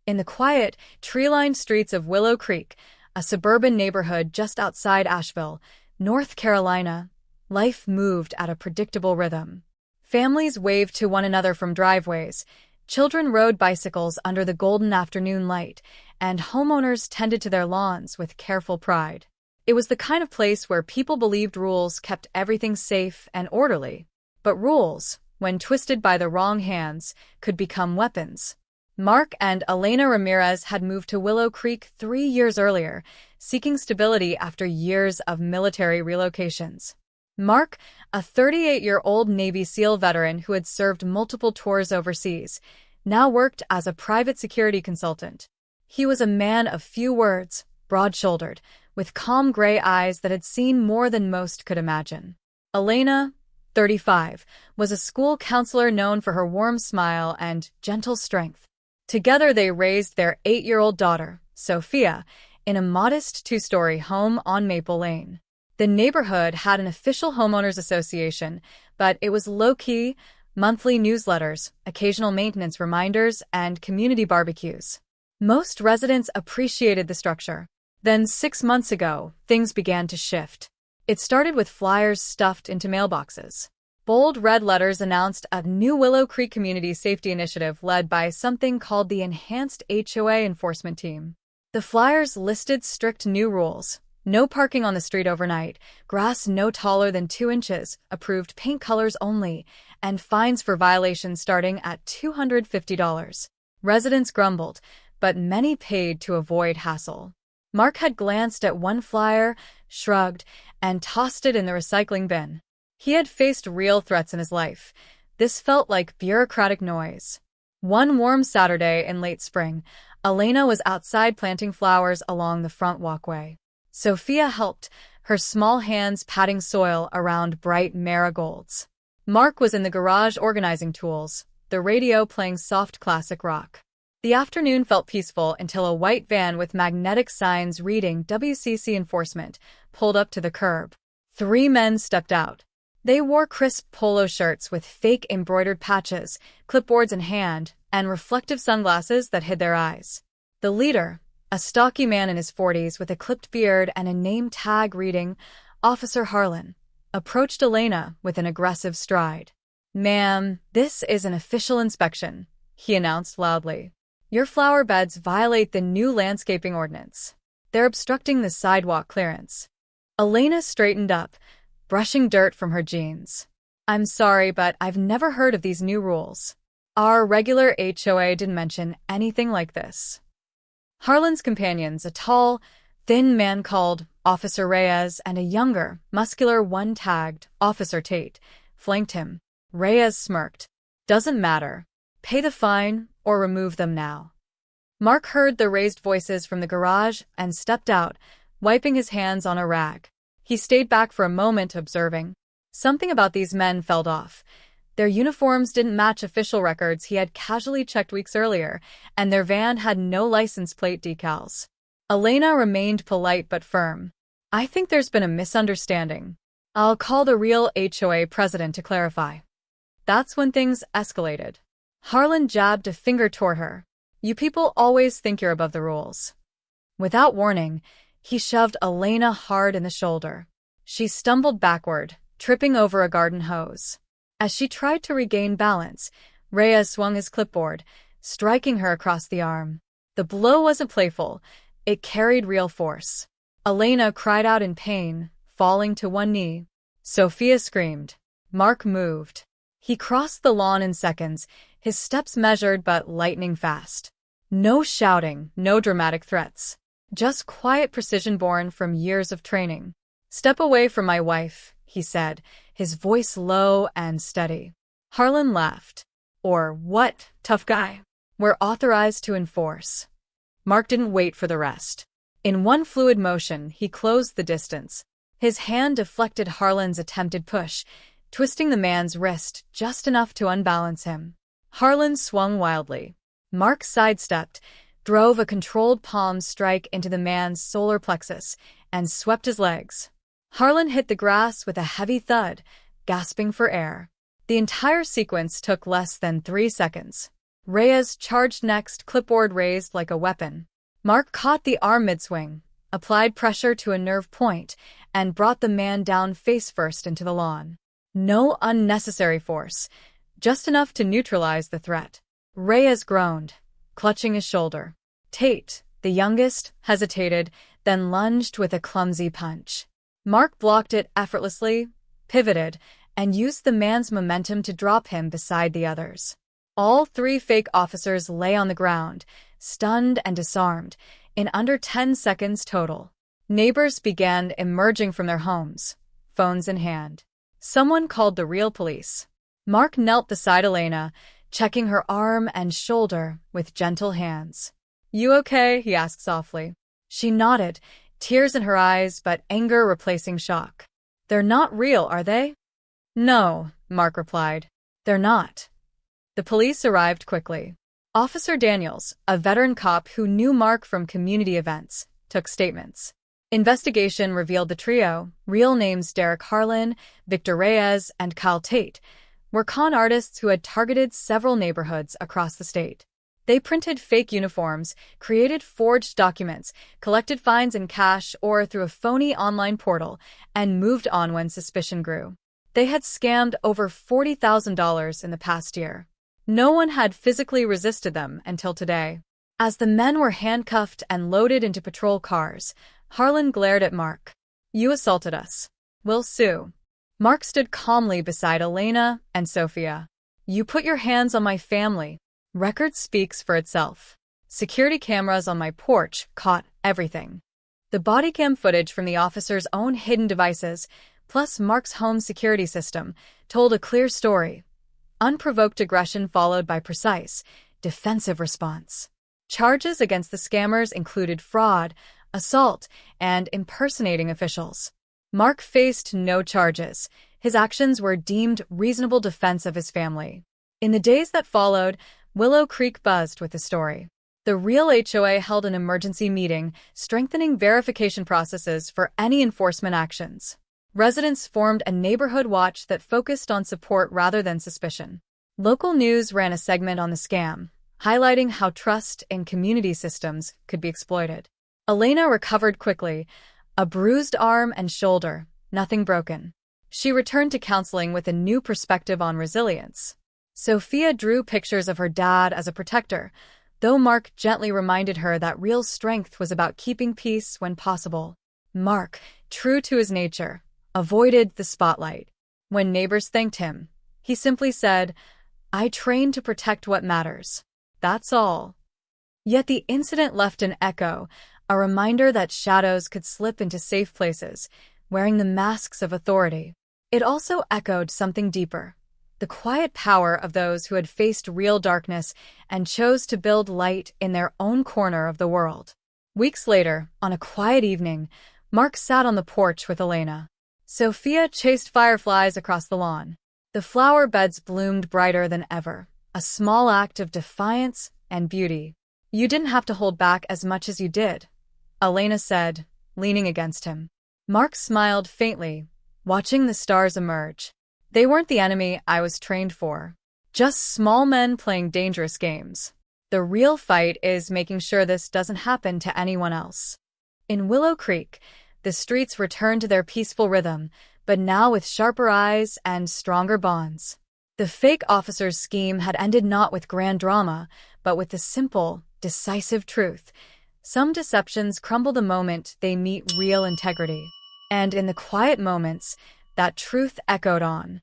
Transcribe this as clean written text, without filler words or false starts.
In the quiet, tree-lined streets of Willow Creek, a suburban neighborhood just outside Asheville, North Carolina, life moved at a predictable rhythm. Families waved to one another from driveways, children rode bicycles under the golden afternoon light, and homeowners tended to their lawns with careful pride. It was the kind of place where people believed rules kept everything safe and orderly. But rules, when twisted by the wrong hands, could become weapons. Mark and Elena Ramirez had moved to Willow Creek 3 years earlier, seeking stability after years of military relocations. Mark, a 38-year-old Navy SEAL veteran who had served multiple tours overseas, now worked as a private security consultant. He was a man of few words, broad-shouldered, with calm gray eyes that had seen more than most could imagine. Elena, 35, was a school counselor known for her warm smile and gentle strength. Together they raised their 8-year-old daughter, Sophia, in a modest 2-story home on Maple Lane. The neighborhood had an official homeowners association, but it was low-key, monthly newsletters, occasional maintenance reminders, and community barbecues. Most residents appreciated the structure. Then 6 months ago, things began to shift. It started with flyers stuffed into mailboxes. Bold red letters announced a new Willow Creek Community Safety Initiative led by something called the Enhanced HOA Enforcement Team. The flyers listed strict new rules: no parking on the street overnight, grass no taller than 2 inches, approved paint colors only, and fines for violations starting at $250. Residents grumbled, but many paid to avoid hassle. Mark had glanced at one flyer, shrugged, and tossed it in the recycling bin. He had faced real threats in his life. This felt like bureaucratic noise. One warm Saturday in late spring, Elena was outside planting flowers along the front walkway. Sophia helped, her small hands patting soil around bright marigolds. Mark was in the garage organizing tools, the radio playing soft classic rock. The afternoon felt peaceful until a white van with magnetic signs reading WCC Enforcement pulled up to the curb. 3 men stepped out. They wore crisp polo shirts with fake embroidered patches, clipboards in hand, and reflective sunglasses that hid their eyes. The leader, a stocky man in his 40s with a clipped beard and a name tag reading Officer Harlan, approached Elena with an aggressive stride. "Ma'am, this is an official inspection," he announced loudly. "Your flower beds violate the new landscaping ordinance. They're obstructing the sidewalk clearance." Elena straightened up, brushing dirt from her jeans. "I'm sorry, but I've never heard of these new rules. Our regular HOA didn't mention anything like this." Harlan's companions, a tall, thin man called Officer Reyes and a younger, muscular one tagged Officer Tate, flanked him. Reyes smirked. "Doesn't matter. Pay the fine or remove them now." Mark heard the raised voices from the garage and stepped out, wiping his hands on a rag. He stayed back for a moment, observing. Something about these men felt off. Their uniforms didn't match official records he had casually checked weeks earlier, and their van had no license plate decals. Elena remained polite but firm. "I think there's been a misunderstanding. I'll call the real HOA president to clarify." That's when things escalated. Harlan jabbed a finger toward her. "You people always think you're above the rules." Without warning, he shoved Elena hard in the shoulder. She stumbled backward, tripping over a garden hose. As she tried to regain balance, Reyes swung his clipboard, striking her across the arm. The blow wasn't playful. It carried real force. Elena cried out in pain, falling to one knee. Sophia screamed. Mark moved. He crossed the lawn in seconds, his steps measured but lightning fast. No shouting, no dramatic threats. Just quiet precision born from years of training. "Step away from my wife," he said, his voice low and steady. Harlan laughed. "Or what, tough guy? We're authorized to enforce." Mark didn't wait for the rest. In one fluid motion, he closed the distance. His hand deflected Harlan's attempted push, twisting the man's wrist just enough to unbalance him. Harlan swung wildly. Mark sidestepped, drove a controlled palm strike into the man's solar plexus, and swept his legs. Harlan hit the grass with a heavy thud, gasping for air. The entire sequence took less than 3 seconds. Reyes charged next, clipboard raised like a weapon. Mark caught the arm mid-swing, applied pressure to a nerve point, and brought the man down face first into the lawn. No unnecessary force, just enough to neutralize the threat. Reyes groaned, clutching his shoulder. Tate, the youngest, hesitated, then lunged with a clumsy punch. Mark blocked it effortlessly, pivoted, and used the man's momentum to drop him beside the others. All three fake officers lay on the ground, stunned and disarmed, in under 10 seconds total. Neighbors began emerging from their homes, phones in hand. Someone called the real police. Mark knelt beside Elena, checking her arm and shoulder with gentle hands. "You okay?" he asked softly. She nodded, tears in her eyes but anger replacing shock. "They're not real, are they?" "No," Mark replied. "They're not." The police arrived quickly. Officer Daniels, a veteran cop who knew Mark from community events, took statements. Investigation revealed the trio, real names Derek Harlan, Victor Reyes, and Kyle Tate, were con artists who had targeted several neighborhoods across the state. They printed fake uniforms, created forged documents, collected fines in cash or through a phony online portal, and moved on when suspicion grew. They had scammed over $40,000 in the past year. No one had physically resisted them until today. As the men were handcuffed and loaded into patrol cars, Harlan glared at Mark. "You assaulted us. We'll sue." Mark stood calmly beside Elena and Sophia. "You put your hands on my family." Record speaks for itself. Security cameras on my porch caught everything. The bodycam footage from the officers' own hidden devices, plus Mark's home security system, told a clear story. Unprovoked aggression followed by precise, defensive response. Charges against the scammers included fraud, assault, and impersonating officials. Mark faced no charges. His actions were deemed reasonable defense of his family. In the days that followed, Willow Creek buzzed with the story. The real HOA held an emergency meeting, strengthening verification processes for any enforcement actions. Residents formed a neighborhood watch that focused on support rather than suspicion. Local news ran a segment on the scam, highlighting how trust in community systems could be exploited. Elena recovered quickly, a bruised arm and shoulder, nothing broken. She returned to counseling with a new perspective on resilience. Sophia drew pictures of her dad as a protector, though Mark gently reminded her that real strength was about keeping peace when possible. Mark, true to his nature, avoided the spotlight. When neighbors thanked him, he simply said, "I trained to protect what matters. That's all." Yet the incident left an echo, a reminder that shadows could slip into safe places, wearing the masks of authority. It also echoed something deeper, the quiet power of those who had faced real darkness and chose to build light in their own corner of the world. Weeks later, on a quiet evening, Mark sat on the porch with Elena. Sophia chased fireflies across the lawn. The flower beds bloomed brighter than ever, a small act of defiance and beauty. "You didn't have to hold back as much as you did," Elena said, leaning against him. Mark smiled faintly, watching the stars emerge. "They weren't the enemy I was trained for. Just small men playing dangerous games. The real fight is making sure this doesn't happen to anyone else." In Willow Creek, the streets returned to their peaceful rhythm, but now with sharper eyes and stronger bonds. The fake officer's scheme had ended not with grand drama, but with the simple, decisive truth. Some deceptions crumble the moment they meet real integrity. And in the quiet moments, that truth echoed on.